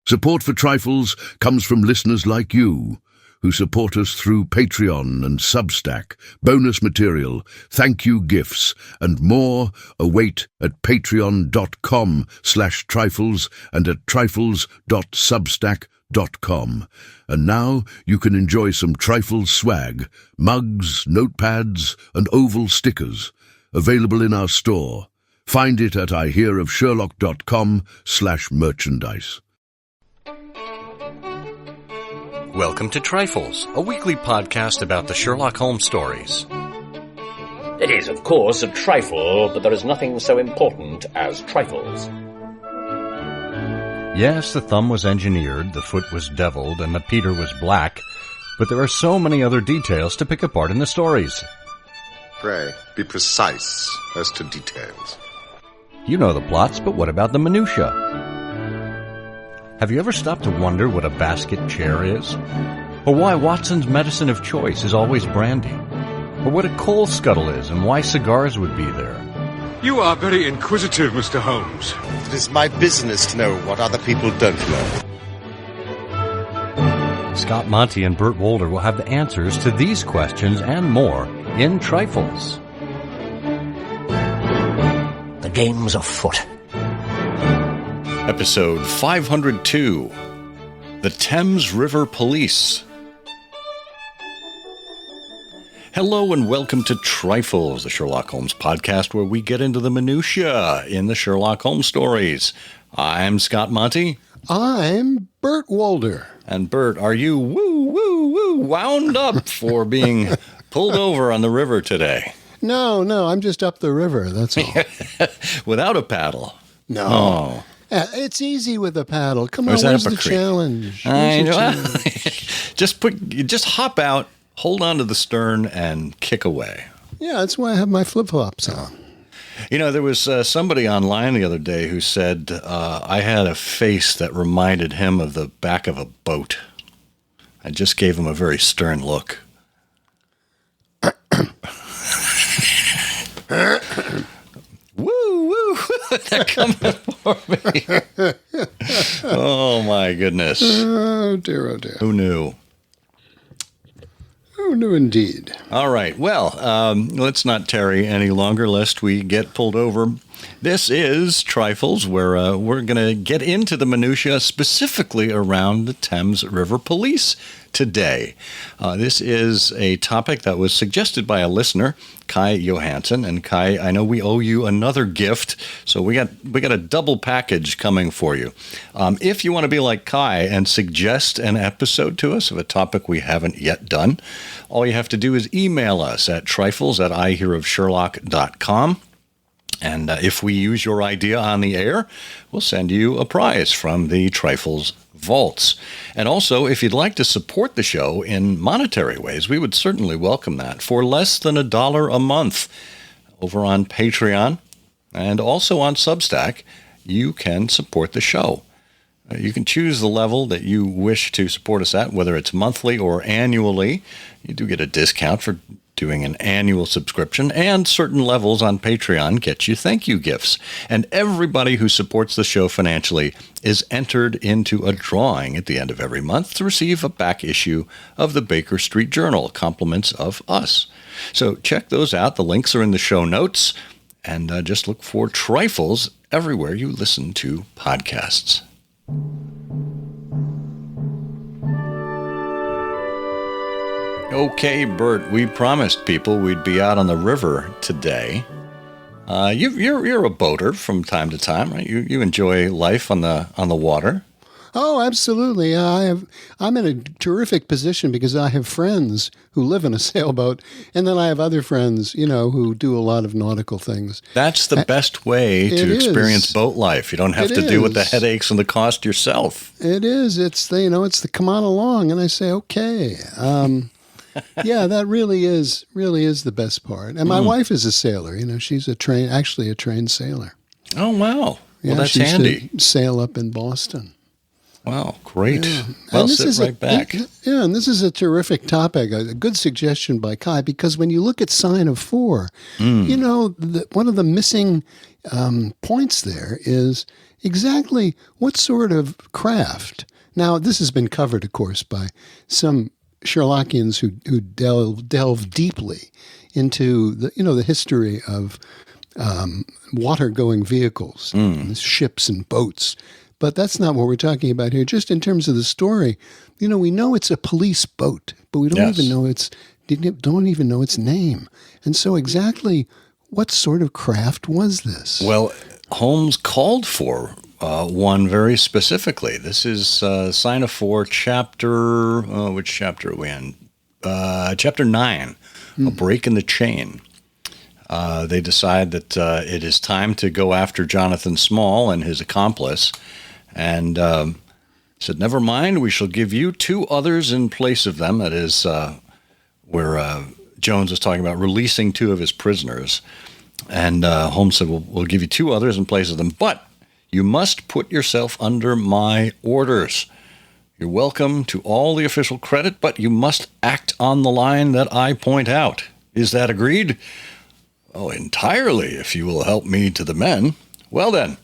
Support for Trifles comes from listeners like you, who support us through Patreon and Substack. Bonus material, thank you gifts, and more await at patreon.com/trifles and at trifles.substack.com. And now you can enjoy some Trifles swag, mugs, notepads, and oval stickers, available in our store. Find it at ihearofsherlock.com/merchandise. Welcome to Trifles, a weekly podcast about the Sherlock Holmes stories. It is, of course, a trifle, but there is nothing so important as trifles. Yes, the thumb was engineered, the foot was deviled, and the Peter was black, but there are so many other details to pick apart in the stories. Pray, be precise as to details. You know the plots, but what about the minutiae? Have you ever stopped to wonder what a basket chair is? Or why Watson's medicine of choice is always brandy? Or what a coal scuttle is and why cigars would be there? You are very inquisitive, Mr. Holmes. It is my business to know what other people don't know. Scott Monty and Burt Wolder will have the answers to these questions and more in Trifles. The game's afoot. Episode 502, The Thames River Police. Hello and welcome to Trifles, the Sherlock Holmes podcast where we get into the minutiae in the Sherlock Holmes stories. I'm Scott Monty. I'm Burt Wolder. And Burt, are you wound up for being pulled over on the river today? No, I'm just up the river, that's all. Without a paddle? No. Oh. It's easy with a paddle. Come on, Where's where's that the up a creek? challenge? I Where's the know. challenge? Just hop out, hold on to the stern, and kick away. Yeah, that's why I have my flip-flops on. You know, there was somebody online the other day who said I had a face that reminded him of the back of a boat. I just gave him a very stern look. Woo! They're coming for me. Oh, my goodness. Oh, dear, oh, dear. Who knew? Oh, no, indeed. All right. Well, let's not tarry any longer lest we get pulled over. This is Trifles, where we're going to get into the minutiae specifically around the Thames River Police today. This is a topic that was suggested by a listener, Kai Johansson. And Kai, I know we owe you another gift, so we got a double package coming for you. If you want to be like Kai and suggest an episode to us of a topic we haven't yet done, all you have to do is email us at trifles@ihearofsherlock.com. And if we use your idea on the air, we'll send you a prize from the Trifles vaults. And also, if you'd like to support the show in monetary ways, we would certainly welcome that. For less than $1 a month over on Patreon and also on Substack, you can support the show. You can choose the level that you wish to support us at, whether it's monthly or annually. You do get a discount for doing an annual subscription, and certain levels on Patreon get you thank you gifts. And everybody who supports the show financially is entered into a drawing at the end of every month to receive a back issue of the Baker Street Journal, compliments of us. So check those out. The links are in the show notes. And just look for Trifles everywhere you listen to podcasts. Okay, Bert, we promised people we'd be out on the river today. You're a boater from time to time, right? You enjoy life on the water. Oh, absolutely. I'm in a terrific position because I have friends who live in a sailboat, and then I have other friends, who do a lot of nautical things. That's the best way to experience boat life. You don't have to deal with the headaches and the cost yourself. It is. It's the come on along, and I say, okay. Yeah, that really is the best part. And my wife is a sailor. She's a trained sailor. Oh, wow. Yeah, well, that's she used handy. To sail up in Boston. Wow, great. Yeah. Well, sit right back. And this is a terrific topic, a good suggestion by Kai, because when you look at Sign of Four, one of the missing points there is exactly what sort of craft. Now, this has been covered, of course, by some Sherlockians who delve deeply into the history of water-going vehicles, ships and boats. But that's not what we're talking about here. Just in terms of the story, we know it's a police boat, but we don't even know its name. And so exactly what sort of craft was this? Well, Holmes called for one very specifically. This is Sign of 4, chapter, which chapter are we in? Chapter 9, A Break in the Chain. They decide that it is time to go after Jonathan Small and his accomplice, and said, never mind, we shall give you 2 others in place of them. That is where Jones was talking about releasing 2 of his prisoners. And Holmes said, we'll give you 2 others in place of them, but you must put yourself under my orders. You're welcome to all the official credit, but you must act on the line that I point out. Is that agreed? Oh, entirely, if you will help me to the men. Well then,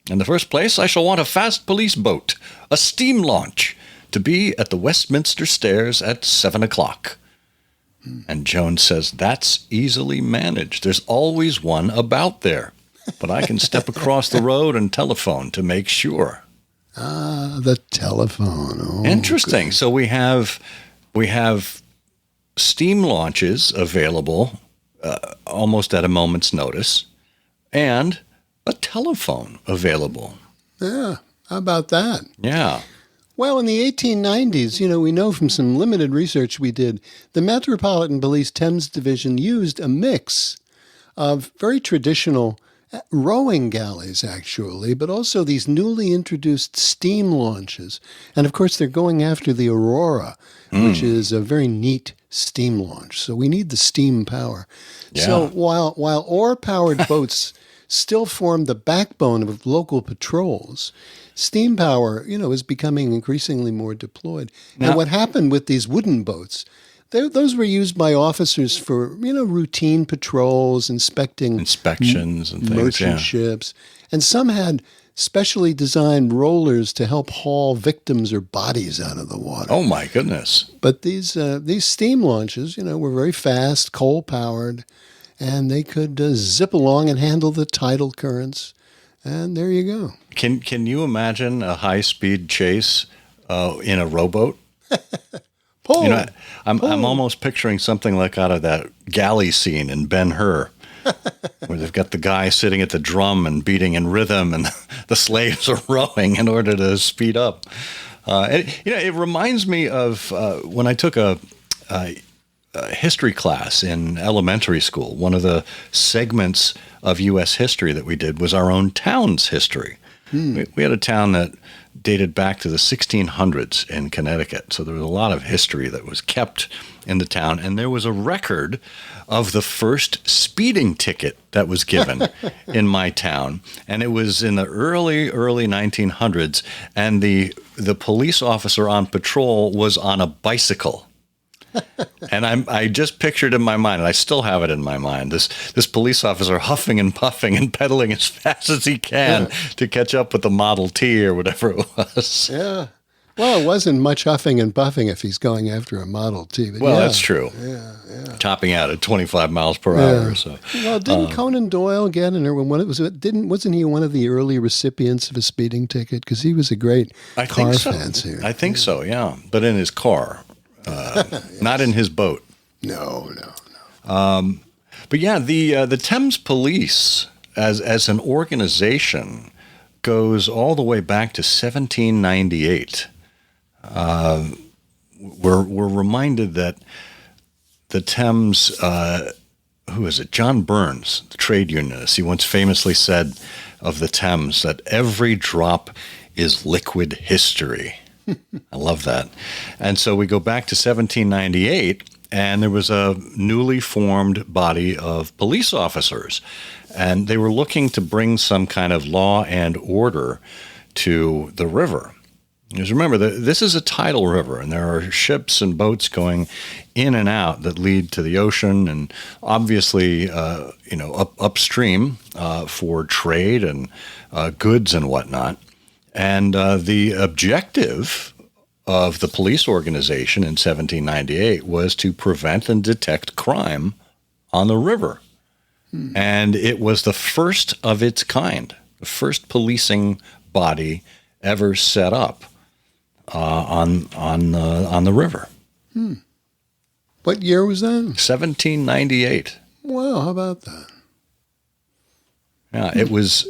in the first place, I shall want a fast police boat, a steam launch, to be at the Westminster Stairs at 7 o'clock. And Jones says, that's easily managed. There's always one about there. But I can step across the road and telephone to make sure. Ah, the telephone. Oh, interesting. Good. So we have steam launches available almost at a moment's notice, and a telephone available. Yeah, how about that? Yeah. Well, in the 1890s, we know from some limited research we did, the Metropolitan Police Thames Division used a mix of very traditional rowing galleys, actually, but also these newly introduced steam launches. And of course, they're going after the Aurora, which is a very neat steam launch. So we need the steam power. Yeah. So while oar-powered boats still form the backbone of local patrols, steam power, is becoming increasingly more deployed. Now, and what happened with these wooden boats, those were used by officers for, routine patrols, inspections and things, merchant ships. And some had specially designed rollers to help haul victims or bodies out of the water. Oh, my goodness. But these steam launches, were very fast, coal-powered, and they could zip along and handle the tidal currents. And there you go. Can you imagine a high-speed chase in a rowboat? Pull. I'm almost picturing something like out of that galley scene in Ben-Hur, where they've got the guy sitting at the drum and beating in rhythm, and the slaves are rowing in order to speed up. It reminds me of when I took a history class in elementary school. One of the segments of U.S. history that we did was our own town's history. We had a town that dated back to the 1600s in Connecticut. So there was a lot of history that was kept in the town. And there was a record of the first speeding ticket that was given in my town. And it was in the early 1900s. And the police officer on patrol was on a bicycle. And I just pictured in my mind, and I still have it in my mind, this police officer huffing and puffing and pedaling as fast as he can to catch up with the Model T or whatever it was. Yeah. Well, it wasn't much huffing and puffing if he's going after a Model T. Well, that's true. Yeah. Topping out at 25 miles per hour or so. Well, didn't Conan Doyle get wasn't he one of the early recipients of a speeding ticket? Because he was a great car fancier. I think so, yeah. But in his car. Yes. Not in his boat. No. But yeah, the Thames Police as an organization goes all the way back to 1798. We're reminded that the Thames, who is it? John Burns, the trade unionist, he once famously said of the Thames that every drop is liquid history. I love that. And so we go back to 1798, and there was a newly formed body of police officers, and they were looking to bring some kind of law and order to the river. Because remember, this is a tidal river, and there are ships and boats going in and out that lead to the ocean, and obviously, upstream for trade and goods and whatnot. And the objective of the police organization in 1798 was to prevent and detect crime on the river. And it was the first of its kind, the first policing body ever set up on the river. What year was that? 1798. Wow, how about that? Yeah, it was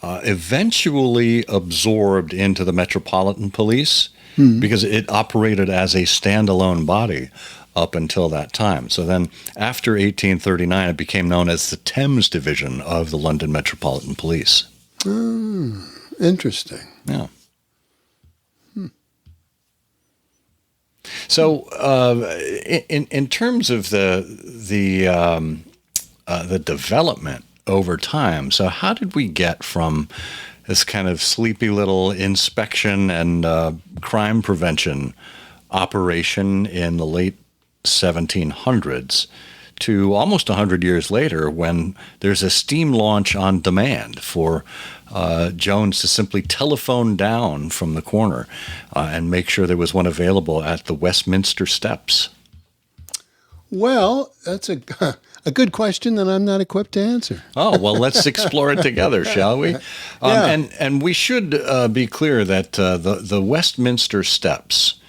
eventually absorbed into the Metropolitan Police because it operated as a standalone body up until that time. So then after 1839, it became known as the Thames Division of the London Metropolitan Police. Interesting. Yeah. So, in terms of the development over time, so how did we get from this kind of sleepy little inspection and crime prevention operation in the late 1700s to almost 100 years later, when there's a steam launch on demand for Jones to simply telephone down from the corner and make sure there was one available at the Westminster Steps? Well, that's a good question that I'm not equipped to answer. Oh, well, let's explore it together, shall we? And we should be clear that the Westminster Steps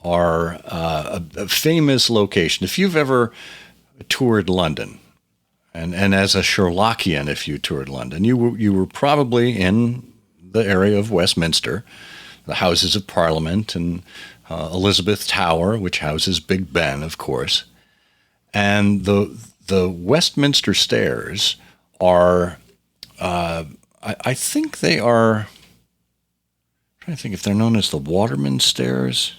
are a famous location. If you've ever toured London, and as a Sherlockian, if you toured London, you were probably in the area of Westminster, the Houses of Parliament, and Elizabeth Tower, which houses Big Ben, of course. And the Westminster Stairs are, I think they are, I'm trying to think if they're known as the Waterman Stairs,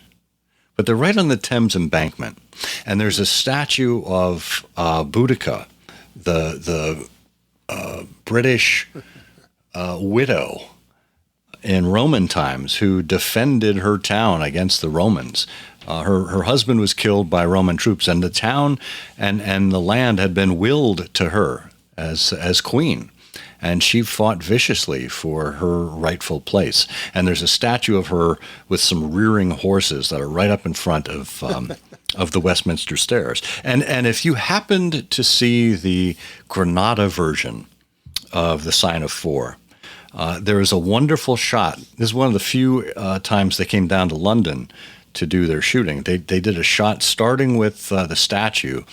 but they're right on the Thames embankment. And there's a statue of Boudica, the British widow in Roman times who defended her town against the Romans. Her husband was killed by Roman troops, and the town and the land had been willed to her as queen. And she fought viciously for her rightful place. And there's a statue of her with some rearing horses that are right up in front of the Westminster Stairs. And if you happened to see the Granada version of the Sign of Four, there is a wonderful shot. This is one of the few times they came down to London to do their shooting. They did a shot starting with the statue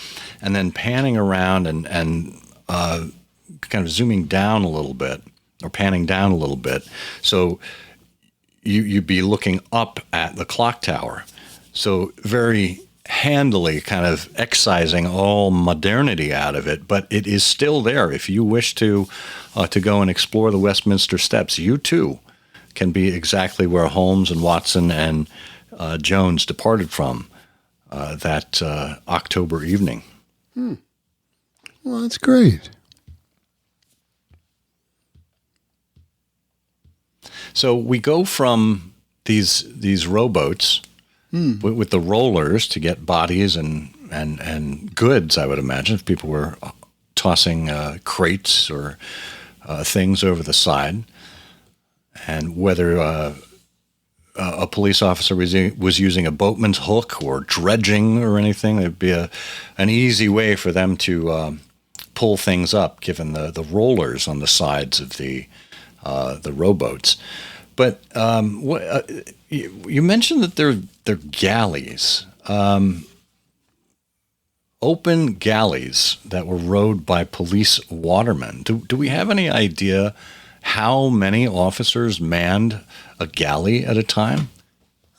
and then panning around and kind of zooming down a little bit or panning down a little bit. So you'd be looking up at the clock tower. So very handily kind of excising all modernity out of it, but it is still there. If you wish to go and explore the Westminster Steps, you too can be exactly where Holmes and Watson and Jones departed from that October evening. Well, that's great. So we go from these rowboats with the rollers to get bodies and goods, I would imagine, if people were tossing crates or things over the side, and whether a police officer was using a boatman's hook or dredging or anything, it'd be an easy way for them to pull things up, given the rollers on the sides of the rowboats. But you mentioned that they're galleys, open galleys that were rowed by police watermen. Do we have any idea how many officers manned a galley at a time?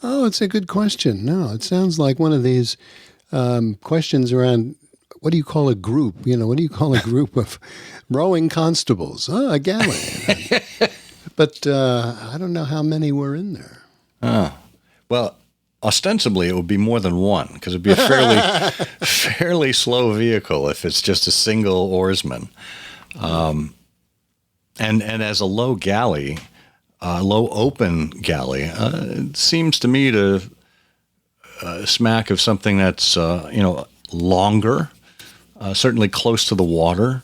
Oh, it's a good question. No, it sounds like one of these questions around, what do you call a group? What do you call a group of rowing constables? Oh, a galley. But I don't know how many were in there. Oh, well, ostensibly it would be more than one, because it'd be a fairly slow vehicle if it's just a single oarsman. And as a low galley, low open galley, it seems to me to smack of something that's, longer, certainly close to the water.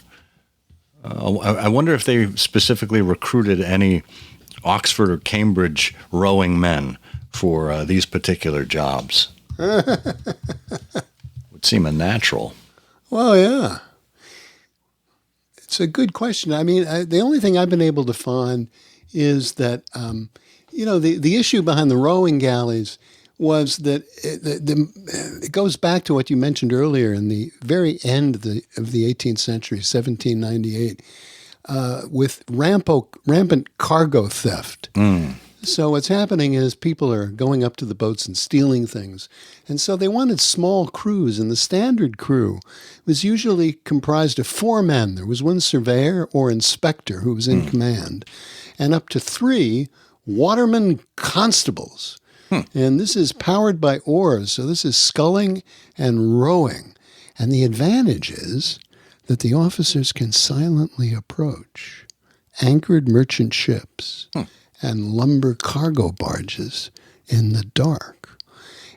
I wonder if they specifically recruited any Oxford or Cambridge rowing men for these particular jobs. Would seem unnatural. Well, yeah. It's a good question. I mean, the only thing I've been able to find is that, the issue behind the rowing galleys was that it goes back to what you mentioned earlier in the very end of the 18th century, 1798, with rampant cargo theft. So what's happening is people are going up to the boats and stealing things. And so they wanted small crews, and the standard crew was usually comprised of 4 men. There was one surveyor or inspector who was in command, and up to 3 waterman constables. And this is powered by oars, so this is sculling and rowing. And the advantage is that the officers can silently approach anchored merchant ships and lumber cargo barges in the dark.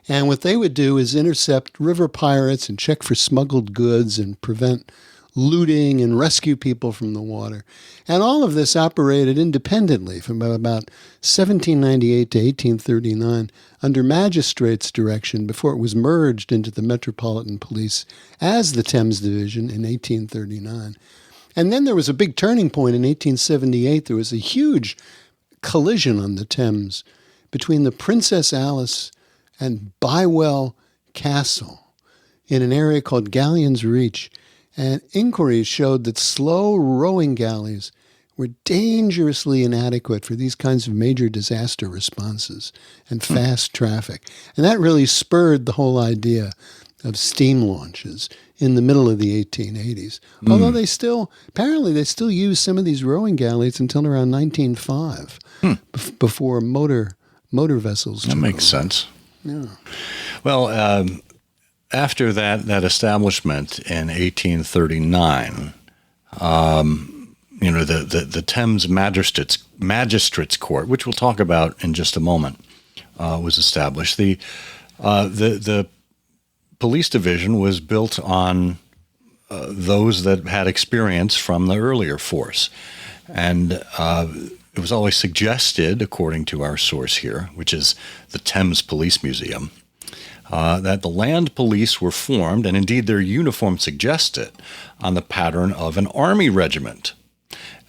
And what they would do is intercept river pirates and check for smuggled goods and prevent looting and rescue people from the water. And all of this operated independently from about 1798 to 1839 under magistrates' direction before it was merged into the Metropolitan Police as the Thames Division in 1839. And then there was a big turning point in 1878. There was a huge collision on the Thames between the Princess Alice and Bywell Castle in an area called Galleon's Reach. And inquiries showed that slow rowing galleys were dangerously inadequate for these kinds of major disaster responses and fast traffic. And that really spurred the whole idea of steam launches in the middle of the 1880s. Although apparently they still use some of these rowing galleys until around 1905, before motor vessels. That makes sense. Yeah. Well, after that establishment in 1839, the Thames Magistrates Court, which we'll talk about in just a moment, was established. The police division was built on those that had experience from the earlier force, and it was always suggested, according to our source here, which is the Thames Police Museum, that the land police were formed, and indeed their uniform suggests it, on the pattern of an army regiment,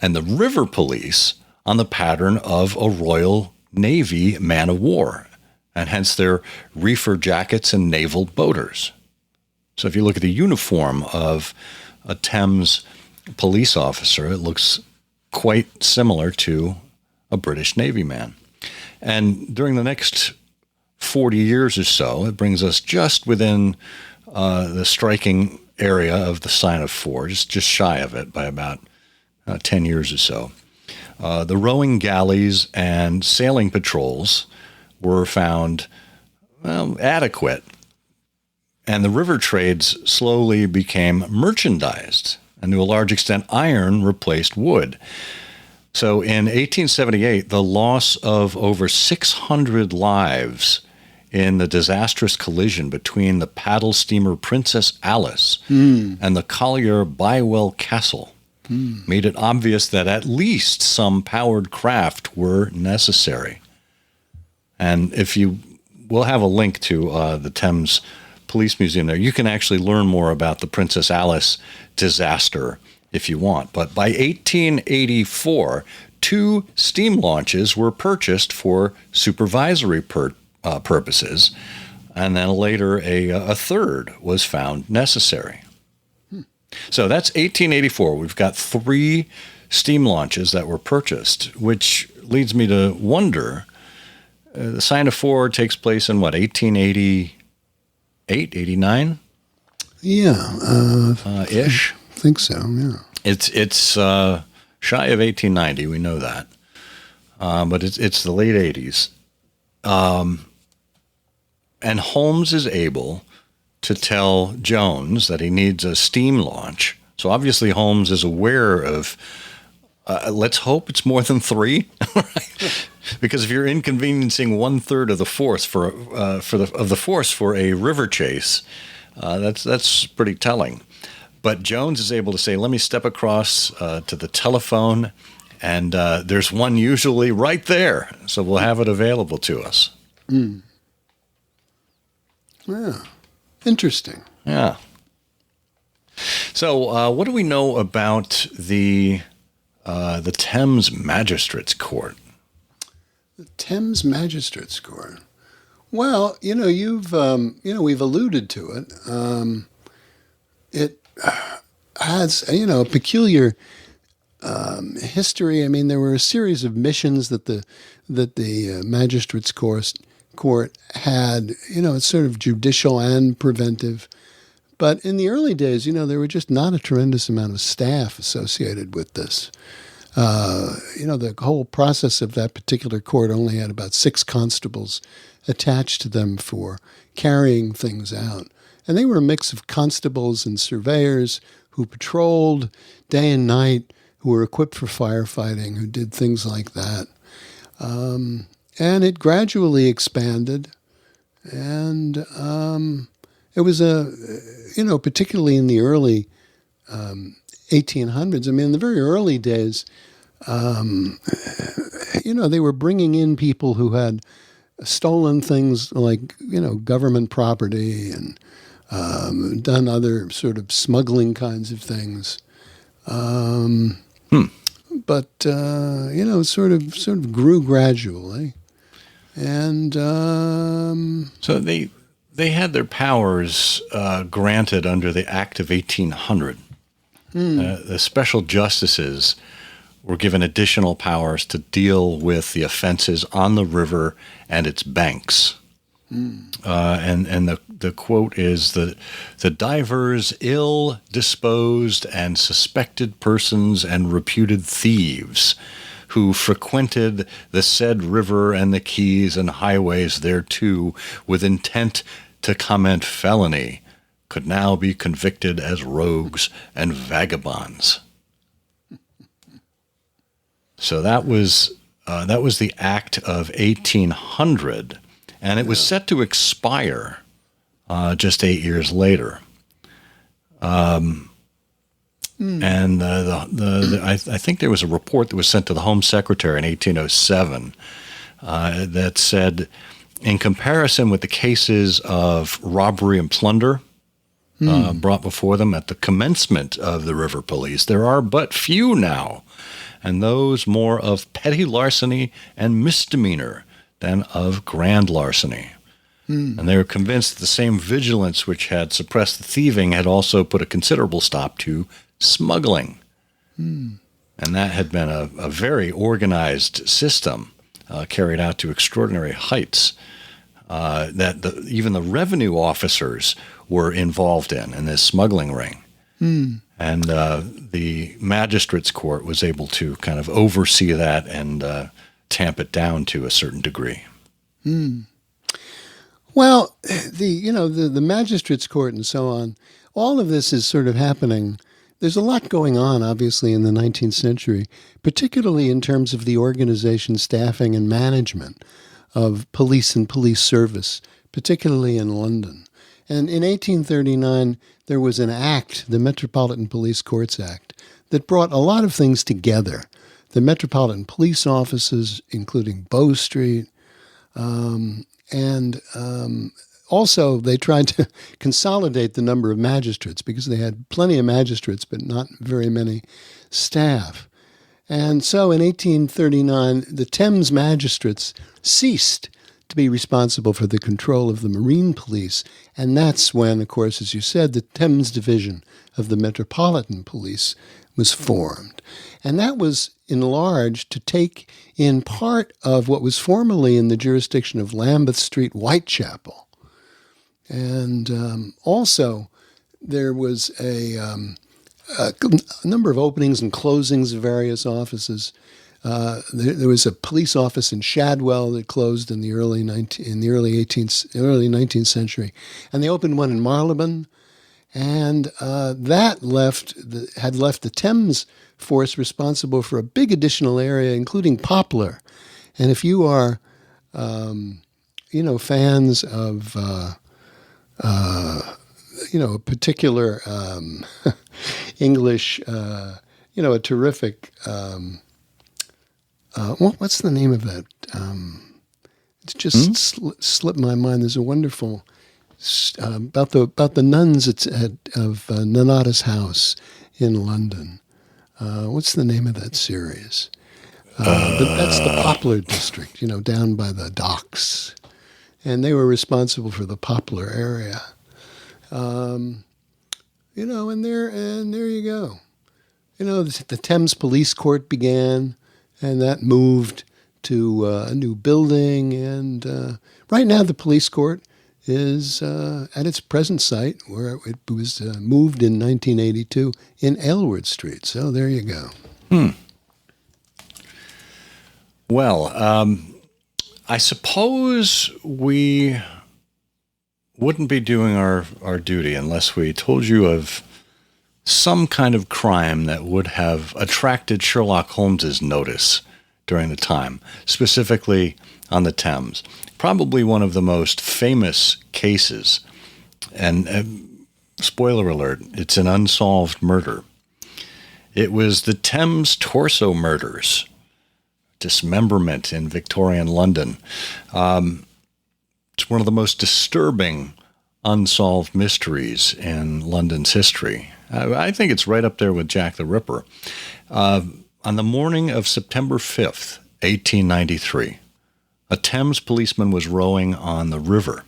and the river police on the pattern of a Royal Navy man of war, and hence their reefer jackets and naval boaters. So if you look at the uniform of a Thames police officer, it looks quite similar to a British Navy man. And during the next 40 years or so, it brings us just within the striking area of the sign of 4, just shy of it by about 10 years or so. The rowing galleys and sailing patrols were found, adequate. And the river trades slowly became merchandised, and to a large extent, iron replaced wood. So in 1878, the loss of over 600 lives in the disastrous collision between the paddle steamer Princess Alice and the collier Bywell Castle made it obvious that at least some powered craft were necessary. And we'll have a link to the Thames Police Museum there. You can actually learn more about the Princess Alice disaster if you want. But by 1884, 2 steam launches were purchased for supervisory purposes, and then later a third was found necessary. So that's 1884. We've got 3 steam launches that were purchased, which leads me to wonder, the sign of 4 takes place in what, 1888, 89? Yeah. Ish? I think so, yeah. It's shy of 1890, we know that. But it's the late 80s. And Holmes is able to tell Jones that he needs a steam launch. So obviously Holmes is aware of Let's hope it's more than 3, because if you're inconveniencing 1/3 of the force for the force for a river chase, that's pretty telling. But Jones is able to say, "Let me step across to the telephone, and there's one usually right there, so we'll have it available to us." Yeah, interesting. Yeah. So, what do we know about the Thames Magistrates Court? The Thames Magistrates Court. Well, we've alluded to it. It has, a peculiar history. I mean, there were a series of missions that the Magistrates Court had. It's sort of judicial and preventive. But in the early days, there were just not a tremendous amount of staff associated with this. The whole process of that particular court only had about 6 constables attached to them for carrying things out. And they were a mix of constables and surveyors who patrolled day and night, who were equipped for firefighting, who did things like that. And it gradually expanded. And it was particularly in the early 1800s. I mean, in the very early days, they were bringing in people who had stolen things like, government property and done other sort of smuggling kinds of things. But, sort of grew gradually. And So they had their powers granted under the Act of 1800. The special justices were given additional powers to deal with the offenses on the river and its banks. And the quote is the divers ill-disposed and suspected persons and reputed thieves who frequented the said river and the quays and highways thereto with intent to commit felony could now be convicted as rogues and vagabonds. So that was the Act of 1800, and it was set to expire just 8 years later. And I think there was a report that was sent to the Home Secretary in 1807 that said, in comparison with the cases of robbery and plunder brought before them at the commencement of the river police, there are but few now, and those more of petty larceny and misdemeanor than of grand larceny. And they were convinced that the same vigilance which had suppressed the thieving had also put a considerable stop to smuggling. And that had been a very organized system carried out to extraordinary heights that even the revenue officers were involved in this smuggling ring. And the magistrates' court was able to kind of oversee that and tamp it down to a certain degree. Well, the magistrates' court and so on, all of this is sort of happening. There's a lot going on, obviously, in the 19th century, particularly in terms of the organization, staffing, and management of police and police service, particularly in London. And in 1839, there was an act, the Metropolitan Police Courts Act, that brought a lot of things together. The Metropolitan Police offices, including Bow Street, and also they tried to consolidate the number of magistrates because they had plenty of magistrates but not very many staff. And so in 1839, the Thames magistrates ceased to be responsible for the control of the marine police. And that's when, of course, as you said, the Thames Division of the Metropolitan Police was formed. And that was enlarged to take in part of what was formerly in the jurisdiction of Lambeth Street, Whitechapel. And also there was a number of openings and closings of various offices. There was a police office in Shadwell that closed in the early 19th century, and they opened one in Marylebone, And that had left the Thames force responsible for a big additional area, including Poplar. And if you are, fans of, a particular English, a terrific, what's the name of that? It's just slipped my mind. There's a wonderful about the nuns of Nonnatus House in London. What's the name of that series? But that's the Poplar district, down by the docks, and they were responsible for the Poplar area. And there you go. The Thames Police Court began, and that moved to a new building. And right now, the police court is at its present site, where it was moved in 1982 in Aylward Street. So there you go. Well, I suppose we wouldn't be doing our duty unless we told you of some kind of crime that would have attracted Sherlock Holmes's notice during the time, specifically on the Thames. Probably one of the most famous cases, and spoiler alert, it's an unsolved murder. It was the Thames torso murders, dismemberment in Victorian London. It's one of the most disturbing unsolved mysteries in London's history. I think it's right up there with Jack the Ripper. On the morning of September 5th, 1893, a Thames policeman was rowing on the river,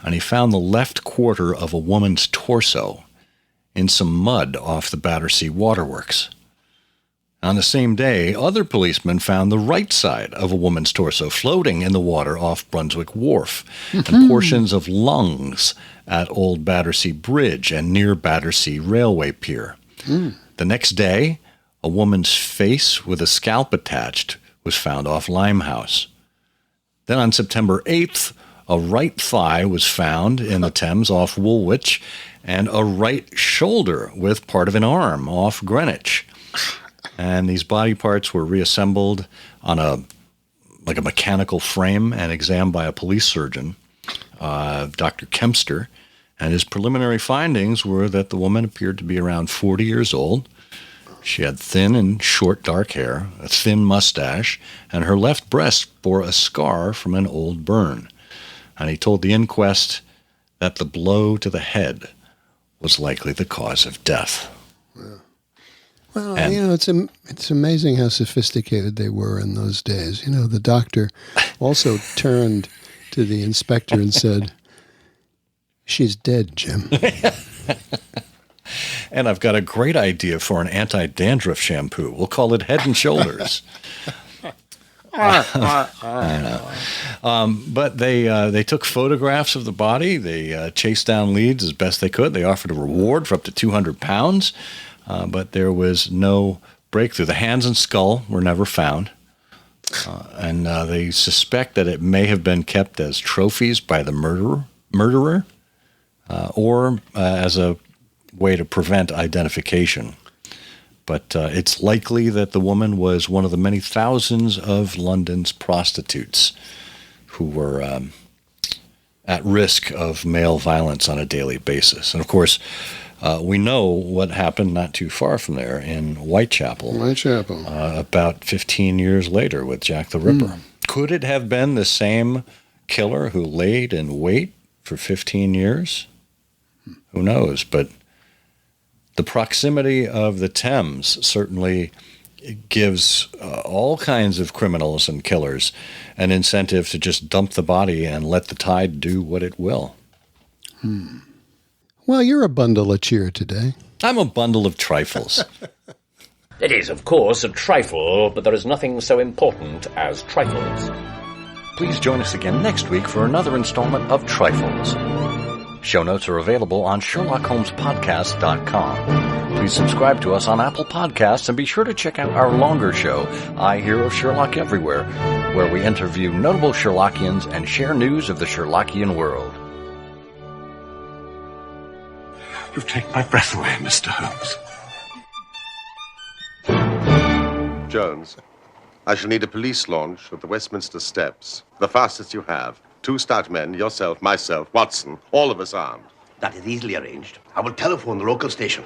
and he found the left quarter of a woman's torso in some mud off the Battersea Waterworks. On the same day, other policemen found the right side of a woman's torso floating in the water off Brunswick Wharf, and portions of lungs at Old Battersea Bridge and near Battersea Railway Pier. The next day, a woman's face with a scalp attached was found off Limehouse. Then on September 8th, a right thigh was found in the Thames off Woolwich, and a right shoulder with part of an arm off Greenwich. And these body parts were reassembled on a mechanical frame and examined by a police surgeon, Dr. Kempster. And his preliminary findings were that the woman appeared to be around 40 years old. She had thin and short dark hair, a thin mustache, and her left breast bore a scar from an old burn. And he told the inquest that the blow to the head was likely the cause of death. Well, it's amazing how sophisticated they were in those days. The doctor also turned to the inspector and said, "She's dead, Jim." And I've got a great idea for an anti-dandruff shampoo. We'll call it Head and Shoulders. I know. But they took photographs of the body. They chased down leads as best they could. They offered a reward for up to £200. But there was no breakthrough. The hands and skull were never found. And they suspect that it may have been kept as trophies by the murderer or as a way to prevent identification. But it's likely that the woman was one of the many thousands of London's prostitutes who were at risk of male violence on a daily basis. And, of course, we know what happened not too far from there in Whitechapel. About 15 years later with Jack the Ripper. Could it have been the same killer who laid in wait for 15 years? Who knows? But the proximity of the Thames certainly gives all kinds of criminals and killers an incentive to just dump the body and let the tide do what it will. Well, you're a bundle of cheer today. I'm a bundle of trifles. It is, of course, a trifle, but there is nothing so important as trifles. Please join us again next week for another installment of Trifles. Show notes are available on SherlockHolmesPodcast.com. Please subscribe to us on Apple Podcasts and be sure to check out our longer show, I Hear of Sherlock Everywhere, where we interview notable Sherlockians and share news of the Sherlockian world. You've taken my breath away, Mr. Holmes. Jones, I shall need a police launch at the Westminster Steps. The fastest you have. 2 stout men, yourself, myself, Watson, all of us armed. That is easily arranged. I will telephone the local station.